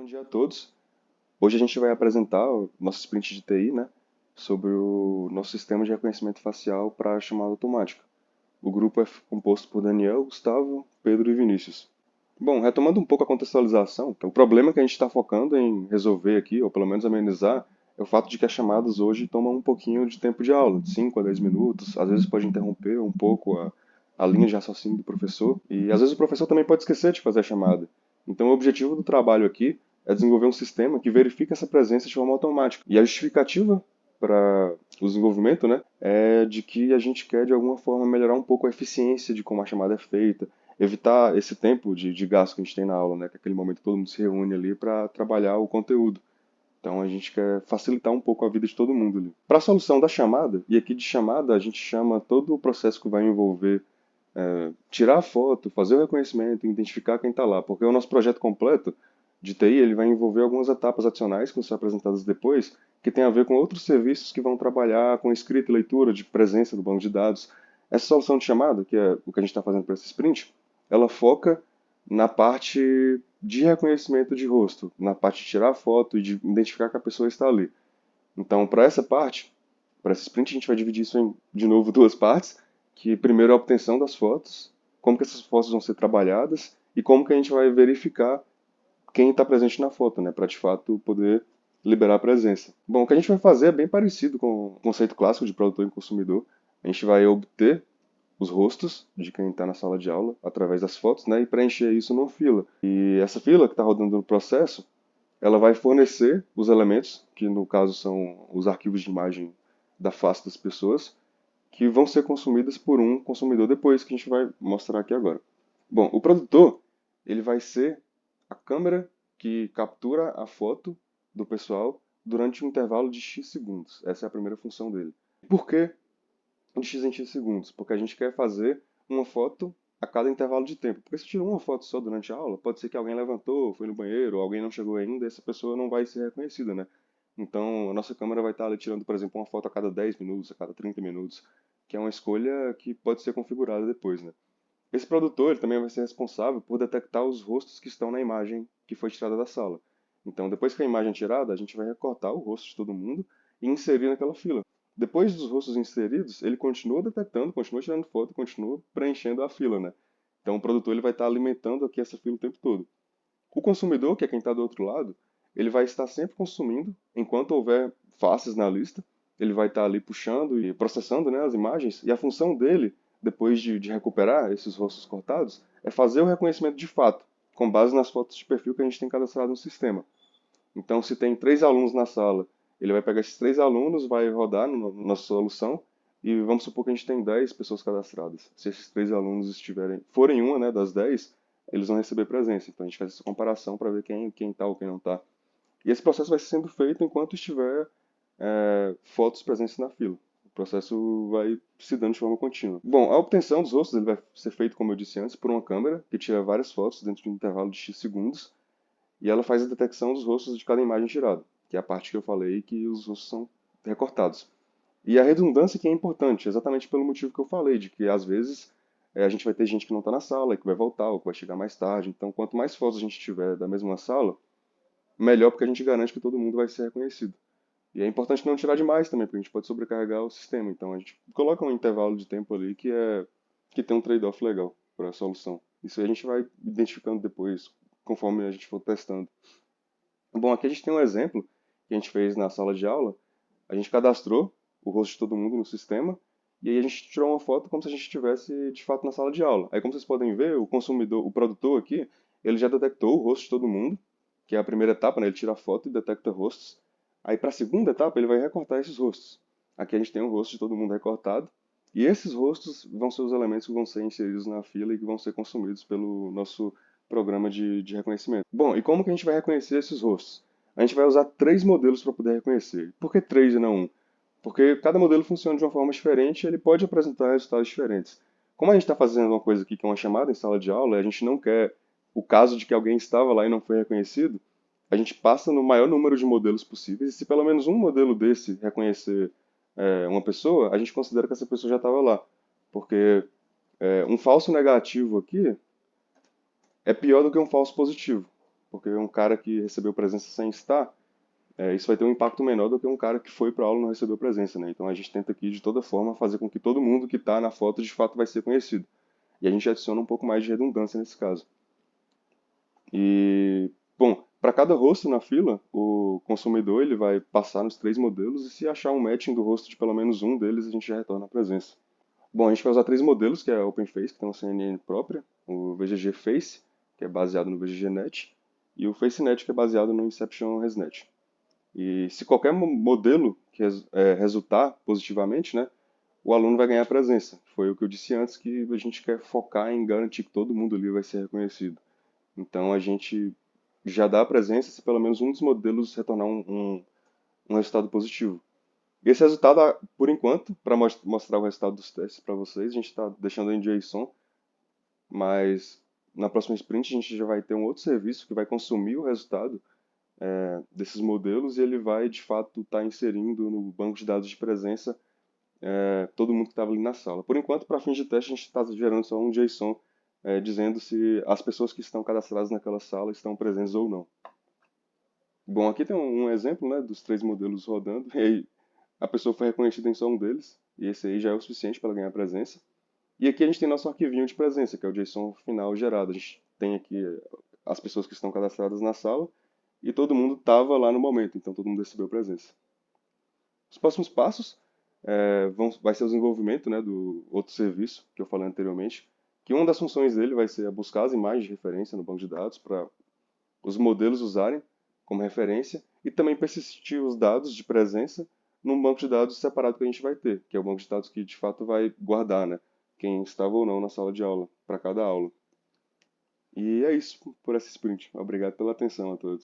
Bom dia a todos. Hoje a gente vai apresentar o nosso sprint de TI, né, sobre o nosso sistema de reconhecimento facial para chamada automática. O grupo é composto por Daniel, Gustavo, Pedro e Vinícius. Bom, retomando um pouco a contextualização, o problema que a gente está focando em resolver aqui, ou pelo menos amenizar, é o fato de que as chamadas hoje tomam um pouquinho de tempo de aula, de 5 a 10 minutos, às vezes pode interromper um pouco a linha de raciocínio do professor, e às vezes o professor também pode esquecer de fazer a chamada. Então o objetivo do trabalho aqui é desenvolver um sistema que verifique essa presença de forma automática. E a justificativa para o desenvolvimento, né, é de que a gente quer de alguma forma melhorar um pouco a eficiência de como a chamada é feita, evitar esse tempo de gasto que a gente tem na aula, né, que é aquele momento que todo mundo se reúne ali para trabalhar o conteúdo. Então a gente quer facilitar um pouco a vida de todo mundo ali. Para a solução da chamada, e aqui de chamada a gente chama todo o processo que vai envolver tirar a foto, fazer o reconhecimento, identificar quem está lá, porque o nosso projeto completo de TI ele vai envolver algumas etapas adicionais que vão ser apresentadas depois, que tem a ver com outros serviços que vão trabalhar com escrita e leitura de presença do banco de dados. Essa solução de chamada, que é o que a gente está fazendo para esse sprint, ela foca na parte de reconhecimento de rosto, na parte de tirar a foto e de identificar que a pessoa está ali. Então, para essa parte, para esse sprint, a gente vai dividir isso em, de novo, duas partes, que primeiro é a obtenção das fotos, como que essas fotos vão ser trabalhadas e como que a gente vai verificar quem está presente na foto, né, para de fato poder liberar a presença. Bom, o que a gente vai fazer é bem parecido com o conceito clássico de produtor e consumidor. A gente vai obter os rostos de quem está na sala de aula através das fotos, né, e preencher isso numa fila. E essa fila que está rodando no processo, ela vai fornecer os elementos, que no caso são os arquivos de imagem da face das pessoas, que vão ser consumidas por um consumidor depois, que a gente vai mostrar aqui agora. Bom, o produtor, ele vai ser a câmera que captura a foto do pessoal durante um intervalo de X segundos. Essa é a primeira função dele. Por que de X em X segundos? Porque a gente quer fazer uma foto a cada intervalo de tempo. Porque se tira uma foto só durante a aula, pode ser que alguém levantou, foi no banheiro, ou alguém não chegou ainda, e essa pessoa não vai ser reconhecida, né? Então, a nossa câmera vai estar ali tirando, por exemplo, uma foto a cada 10 minutos, a cada 30 minutos, que é uma escolha que pode ser configurada depois, né? Esse produtor ele também vai ser responsável por detectar os rostos que estão na imagem que foi tirada da sala. Então, depois que a imagem é tirada, a gente vai recortar o rosto de todo mundo e inserir naquela fila. Depois dos rostos inseridos, ele continua detectando, continua tirando foto, continua preenchendo a fila, né? Então, o produtor ele vai estar alimentando aqui essa fila o tempo todo. O consumidor, que é quem está do outro lado, ele vai estar sempre consumindo enquanto houver faces na lista. Ele vai estar ali puxando e processando, né, as imagens. E a função dele, depois de recuperar esses rostos cortados, é fazer o reconhecimento de fato, com base nas fotos de perfil que a gente tem cadastrado no sistema. Então, se tem 3 alunos na sala, ele vai pegar esses 3 alunos, vai rodar na nossa solução e vamos supor que a gente tem 10 pessoas cadastradas. Se esses 3 alunos forem uma, né, das 10, eles vão receber presença. Então a gente faz essa comparação para ver quem está ou quem não está. E esse processo vai sendo feito enquanto estiver fotos presentes na fila. O processo vai se dando de forma contínua. Bom, a obtenção dos rostos ele vai ser feito, como eu disse antes, por uma câmera que tira várias fotos dentro de um intervalo de X segundos e ela faz a detecção dos rostos de cada imagem tirada, que é a parte que eu falei que os rostos são recortados. E a redundância que é importante, exatamente pelo motivo que eu falei, de que às vezes a gente vai ter gente que não está na sala, que vai voltar, ou que vai chegar mais tarde. Então, quanto mais fotos a gente tiver da mesma sala, melhor, porque a gente garante que todo mundo vai ser reconhecido. E é importante não tirar demais também, porque a gente pode sobrecarregar o sistema. Então, a gente coloca um intervalo de tempo ali que tem um trade-off legal para a solução. Isso a gente vai identificando depois, conforme a gente for testando. Bom, aqui a gente tem um exemplo que a gente fez na sala de aula. A gente cadastrou o rosto de todo mundo no sistema e aí a gente tirou uma foto como se a gente estivesse de fato na sala de aula. Aí, como vocês podem ver, o consumidor, o produtor aqui, ele já detectou o rosto de todo mundo, que é a primeira etapa, né? Ele tira a foto e detecta rostos. Aí, para a segunda etapa, ele vai recortar esses rostos. Aqui a gente tem o rosto de todo mundo recortado. E esses rostos vão ser os elementos que vão ser inseridos na fila e que vão ser consumidos pelo nosso programa de reconhecimento. Bom, e como que a gente vai reconhecer esses rostos? A gente vai usar 3 modelos para poder reconhecer. Por que 3 e não um? Porque cada modelo funciona de uma forma diferente e ele pode apresentar resultados diferentes. Como a gente está fazendo uma coisa aqui que é uma chamada em sala de aula, e a gente não quer o caso de que alguém estava lá e não foi reconhecido, a gente passa no maior número de modelos possíveis, e se pelo menos um modelo desse reconhecer uma pessoa, a gente considera que essa pessoa já estava lá. Porque um falso negativo aqui é pior do que um falso positivo. porque um cara que recebeu presença sem estar, isso vai ter um impacto menor do que um cara que foi para a aula e não recebeu presença, né? Então a gente tenta aqui de toda forma fazer com que todo mundo que está na foto de fato vai ser conhecido. E a gente adiciona um pouco mais de redundância nesse caso. E, bom, para cada rosto na fila, o consumidor ele vai passar nos três modelos e se achar um matching do rosto de pelo menos um deles, a gente já retorna a presença. Bom, a gente vai usar três modelos, que é a OpenFace, que tem uma CNN própria, o VGG Face, que é baseado no VGGNet, e o FaceNet, que é baseado no Inception ResNet. E se qualquer modelo que resultar positivamente, né, o aluno vai ganhar presença. Foi o que eu disse antes, que a gente quer focar em garantir que todo mundo ali vai ser reconhecido. Então a gente já dá a presença se pelo menos um dos modelos retornar um resultado positivo. E esse resultado, por enquanto, para mostrar o resultado dos testes para vocês, a gente está deixando em JSON, mas na próxima sprint a gente já vai ter um outro serviço que vai consumir o resultado desses modelos e ele vai de fato estar inserindo no banco de dados de presença todo mundo que estava ali na sala. Por enquanto, para fins de teste, a gente está gerando só um JSON dizendo se as pessoas que estão cadastradas naquela sala estão presentes ou não. Bom, aqui tem um exemplo, né, dos três modelos rodando, e aí a pessoa foi reconhecida em só um deles, e esse aí já é o suficiente para ela ganhar presença. E aqui a gente tem nosso arquivinho de presença, que é o JSON final gerado. A gente tem aqui as pessoas que estão cadastradas na sala, e todo mundo estava lá no momento, então todo mundo recebeu presença. Os próximos passos vai ser o desenvolvimento, né, do outro serviço que eu falei anteriormente, que uma das funções dele vai ser buscar as imagens de referência no banco de dados para os modelos usarem como referência e também persistir os dados de presença num banco de dados separado que a gente vai ter, que é o banco de dados que de fato vai guardar, né, quem estava ou não na sala de aula para cada aula. E é isso por essa sprint. Obrigado pela atenção a todos.